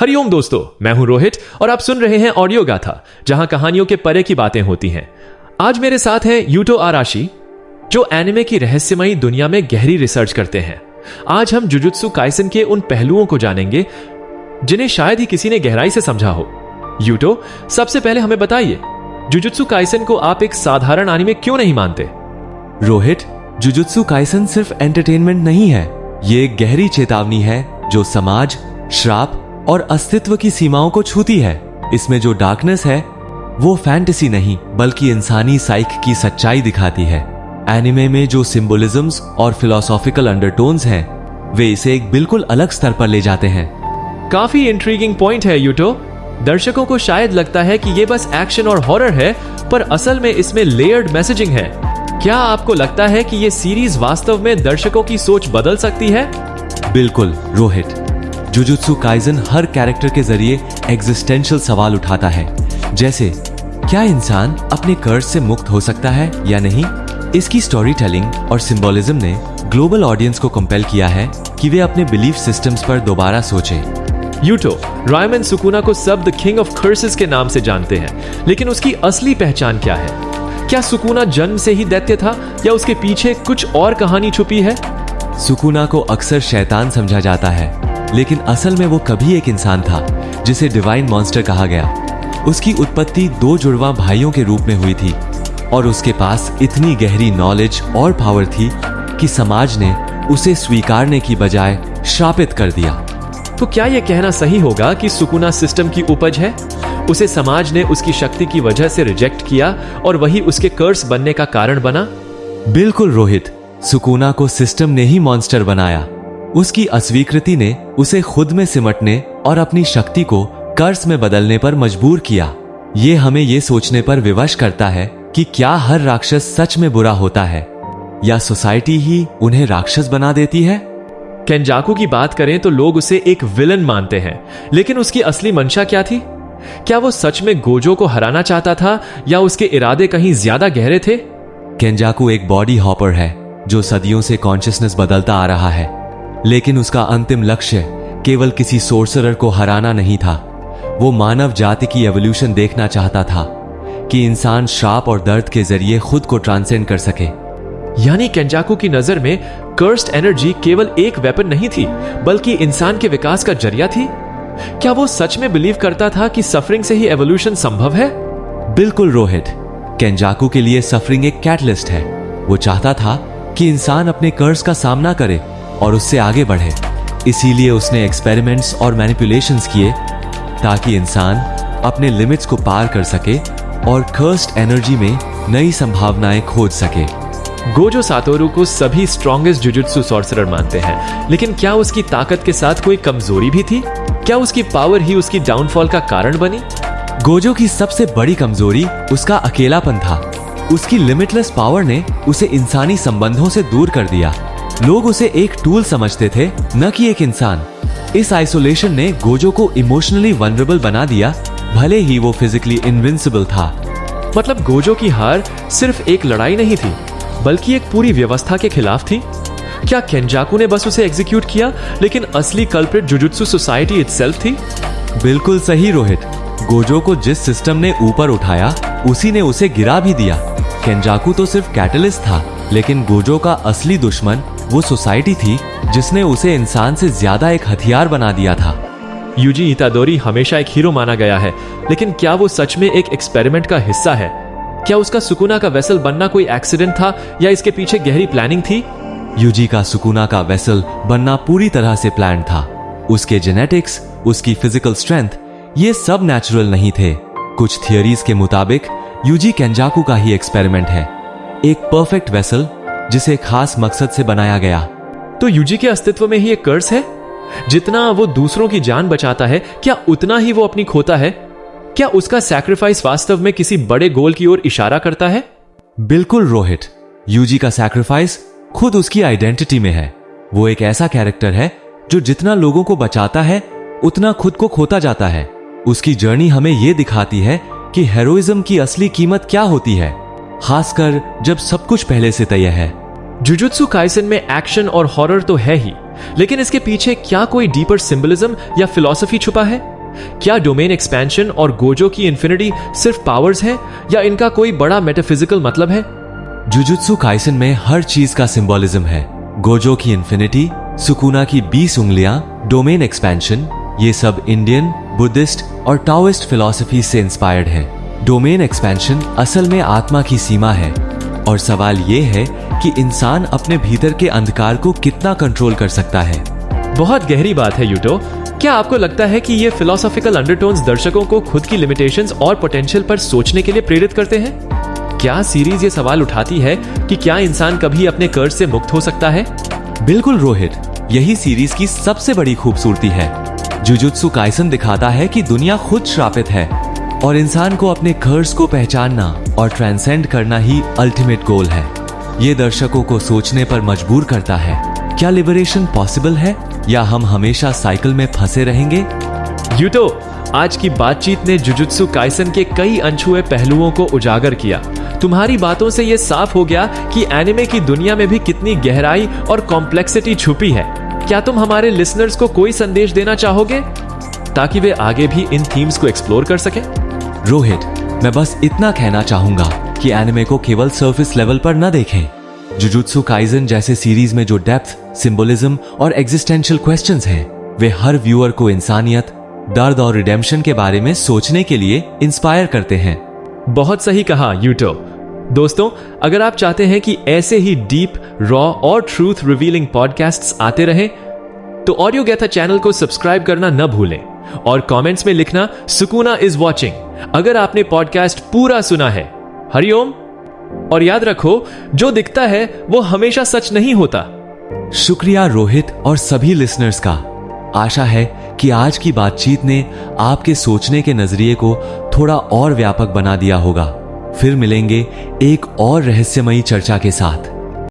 हरिओम दोस्तों, मैं हूं रोहित और आप सुन रहे हैं ऑडियो गाथा, जहां कहानियों के परे की बातें होती हैं। आज मेरे साथ हैं यूटो आराशी, जो एनिमे की रहस्यमयी दुनिया में गहरी रिसर्च करते हैं। आज हम जुजुत्सु काइसन के उन पहलुओं को जानेंगे जिन्हें शायद ही किसी ने गहराई से समझा हो। यूटो, सबसे पहले हमें बताइए, जुजुत्सु काइसन को आप एक साधारण एनिमे क्यों नहीं मानते? रोहित, जुजुत्सु काइसन सिर्फ एंटरटेनमेंट नहीं है, ये एक गहरी चेतावनी है जो समाज, श्राप और अस्तित्व की सीमाओं को छूती है। इसमें जो डार्कनेस है वो फैंटेसी नहीं बल्कि इंसानी साइक की सच्चाई दिखाती है। एनिमे में जो सिंबोलिज्म्स और फिलोसॉफिकल अंडरटोन्स हैं वे इसे एक बिल्कुल अलग स्तर पर ले जाते हैं। काफी इंट्रीगिंग पॉइंट है यूटो। दर्शकों को शायद लगता है कि ये बस एक्शन और हॉरर है, पर असल में इसमें लेयर्ड मैसेजिंग है। क्या आपको लगता है कि ये सीरीज वास्तव में दर्शकों की सोच बदल सकती है? बिल्कुल रोहित, जुजुत्सु काइसन हर कैरेक्टर के जरिए एग्जिस्टेंशियल सवाल उठाता है, जैसे क्या इंसान अपने कर्ज से मुक्त हो सकता है या नहीं। इसकी स्टोरी टेलिंग और सिंबोलिज्म ने ग्लोबल ऑडियंस को कंपेल किया है कि वे अपने बिलीफ सिस्टम्स पर दोबारा सोचें। यूटो, रायमन सुकुना को सब द किंग ऑफ कर्सेस के नाम से जानते हैं, लेकिन उसकी असली पहचान क्या है? क्या सुकुना जन्म से ही दैत्य था या उसके पीछे कुछ और कहानी छुपी है? सुकुना को अक्सर शैतान समझा जाता है, लेकिन असल में वो कभी एक इंसान था जिसे डिवाइन मॉन्स्टर कहा गया। उसकी उत्पत्ति दो जुड़वा भाइयों के रूप में हुई थी और उसके पास इतनी गहरी नॉलेज और पावर थी कि समाज ने उसे स्वीकारने की बजाय श्रापित कर दिया। तो क्या यह कहना सही होगा कि सुकुना सिस्टम की उपज है? उसे समाज ने उसकी शक्ति की वजह से रिजेक्ट किया और वही उसके कर्स बनने का कारण बना? बिल्कुल रोहित, सुकुना को सिस्टम ने ही मॉन्स्टर बनाया। उसकी अस्वीकृति ने उसे खुद में सिमटने और अपनी शक्ति को कर्स में बदलने पर मजबूर किया। ये हमें ये सोचने पर विवश करता है कि क्या हर राक्षस सच में बुरा होता है या सोसाइटी ही उन्हें राक्षस बना देती है। केंजाकू की बात करें तो लोग उसे एक विलन मानते हैं, लेकिन उसकी असली मंशा क्या थी? क्या वो सच में गोजो को हराना चाहता था या उसके इरादे कहीं ज्यादा गहरे थे? केंजाकू एक बॉडी हॉपर है जो सदियों से कॉन्शियसनेस बदलता आ रहा है, लेकिन उसका अंतिम लक्ष्य केवल किसी सोर्सरर को हराना नहीं था। वो मानव जाति की एवोल्यूशन देखना चाहता था कि इंसान श्राप और दर्द के जरिए खुद को ट्रांसेंड कर सके। यानी केंजाकू की नजर में कर्स्ड एनर्जी केवल एक वेपन नहीं थी बल्कि इंसान के विकास का जरिया थी। क्या वो सच में बिलीव करता था कि सफरिंग से ही एवोल्यूशन संभव है? बिल्कुल रोहित, केंजाकू के लिए सफरिंग एक कैटलिस्ट है। वो चाहता था कि इंसान अपने कर्ज का सामना करे और उससे आगे बढ़े। इसीलिए उसने एक्सपेरिमेंट्स और मैनिपुलेशंस किए ताकि इंसान अपने लिमिट्स को पार कर सके और कर्स्ड एनर्जी में नई संभावनाएं खोज सके। गोजो सातोरू को सभी स्ट्रॉन्गेस्ट जुजुत्सु सॉर्सरर मानते हैं, लेकिन क्या उसकी ताकत के साथ कोई कमजोरी भी थी? क्या उसकी पावर ही उसकी डाउनफॉल का कारण बनी? गोजो की सबसे बड़ी कमजोरी उसका अकेलापन था। उसकी लिमिटलेस पावर ने उसे इंसानी संबंधों से दूर कर दिया। लोग उसे एक टूल समझते थे, न कि एक इंसान। इस आइसोलेशन ने गोजो को इमोशनली वनरेबल बना दिया, भले ही वो फिजिकली इनविंसिबल था। मतलब गोजो की हार सिर्फ एक लड़ाई नहीं थी बल्कि एक पूरी व्यवस्था के खिलाफ थी। क्या केंजाकू ने बस उसे एग्जीक्यूट किया, लेकिन असली कल्प्रिट जुजुत्सु सोसाइटी इटसेल्फ थी? बिल्कुल सही रोहित, गोजो को जिस सिस्टम ने ऊपर उठाया उसी ने उसे गिरा भी दिया। केंजाकू तो सिर्फ कैटलिस्ट था, लेकिन गोजो का असली दुश्मन वो सोसाइटी थी जिसने उसे इंसान से ज्यादा एक हथियार बना दिया था। यूजी इतादोरी हमेशा एक हीरो माना गया है, लेकिन क्या वो सच में एक एक्सपेरिमेंट का हिस्सा है? क्या उसका सुकुना का वेसल बनना कोई एक्सीडेंट था या इसके पीछे गहरी प्लानिंग थी? यूजी का सुकुना का वेसल बनना पूरी तरह से प्लान था। उसके जेनेटिक्स, उसकी फिजिकल स्ट्रेंथ, ये सब नेचुरल नहीं थे। कुछ थियरीज के मुताबिक यूजी केंजाकू का ही एक्सपेरिमेंट है, एक परफेक्ट वेसल जिसे खास मकसद से बनाया गया। तो यूजी के अस्तित्व में ही एक कर्स है? जितना वो दूसरों की जान बचाता है, क्या उतना ही वो अपनी खोता है? क्या उसका सैक्रिफाइस वास्तव में किसी बड़े गोल की ओर इशारा करता है? बिल्कुल रोहित, यूजी का सैक्रिफाइस खुद उसकी आइडेंटिटी में है। वो एक ऐसा कैरेक्टर है जो जितना लोगों को बचाता है उतना खुद को खोता जाता है। उसकी जर्नी हमें यह दिखाती है कि हेरोइज्म की असली कीमत क्या होती है, खासकर जब सब कुछ पहले से तय है। जुजुत्सु काइसन में एक्शन और हॉरर तो है ही, लेकिन इसके पीछे क्या कोई डीपर सिंबलिज्म या फिलॉसफी छुपा है? क्या डोमेन एक्सपेंशन और गोजो की इन्फिनिटी सिर्फ पावर्स हैं या इनका कोई बड़ा मेटाफिजिकल मतलब है? जुजुत्सु काइसन में हर चीज का सिंबोलिज्म है। गोजो की इन्फिनिटी, सुकुना की 20 उंगलियां, डोमेन एक्सपेंशन, ये सब इंडियन, बुद्धिस्ट और टाओइस्ट फिलॉसफी से इंस्पायर्ड है। डोमेन एक्सपेंशन असल में आत्मा की सीमा है और सवाल ये है कि इंसान अपने भीतर के अंधकार को कितना कंट्रोल कर सकता है। बहुत गहरी बात है यूटो। क्या आपको लगता है कि ये फिलोसॉफिकल अंडरटोन्स दर्शकों को खुद की लिमिटेशंस और पोटेंशियल पर सोचने के लिए प्रेरित करते हैं? क्या सीरीज ये सवाल उठाती है कि क्या इंसान कभी अपने कर्ज से मुक्त हो सकता है? बिल्कुल रोहित, यही सीरीज की सबसे बड़ी खूबसूरती है। जुजुत्सु काइसन दिखाता है कि दुनिया खुद श्रापित है और इंसान को अपने कर्ज को पहचानना और ट्रांसेंड करना ही अल्टीमेट गोल है। ये दर्शकों को सोचने पर मजबूर करता है, क्या लिबरेशन पॉसिबल है या हम हमेशा साइकिल में फंसे रहेंगे? यूटो, आज की बातचीत ने जुजुत्सु काइसन के कई अनछुए पहलुओं को उजागर किया। तुम्हारी बातों से यह साफ हो गया कि एनिमे की दुनिया में भी कितनी गहराई और कॉम्प्लेक्सिटी छुपी है। क्या तुम हमारे लिसनर्स को कोई संदेश देना चाहोगे ताकि वे आगे भी इन थीम्स को एक्सप्लोर कर सकें? रोहित, मैं बस इतना कहना चाहूंगा कि एनिमे को केवल सरफेस लेवल पर न देखें। जुजुत्सु काइसन जैसे सीरीज में जो डेप्थ, सिंबोलिज्म और एग्जिस्टेंशियल क्वेश्चंस हैं, वे हर व्यूअर को इंसानियत, दर्द और रिडेम्पशन के बारे में सोचने के लिए इंस्पायर करते हैं। बहुत सही कहा यूटो। दोस्तों, अगर आप चाहते हैं कि ऐसे ही डीप, रॉ और ट्रूथ रिवीलिंग पॉडकास्ट्स आते रहें तो ऑडियो गैथा चैनल को सब्सक्राइब करना न भूलें और कमेंट्स में लिखना सुकुना इज वॉचिंग अगर आपने पॉडकास्ट पूरा सुना है। हरिओम। और याद रखो, जो दिखता है वो हमेशा सच नहीं होता। शुक्रिया रोहित और सभी लिसनर्स का। आशा है कि आज की बातचीत ने आपके सोचने के नजरिए को थोड़ा और व्यापक बना दिया होगा। फिर मिलेंगे एक और रहस्यमयी चर्चा के साथ।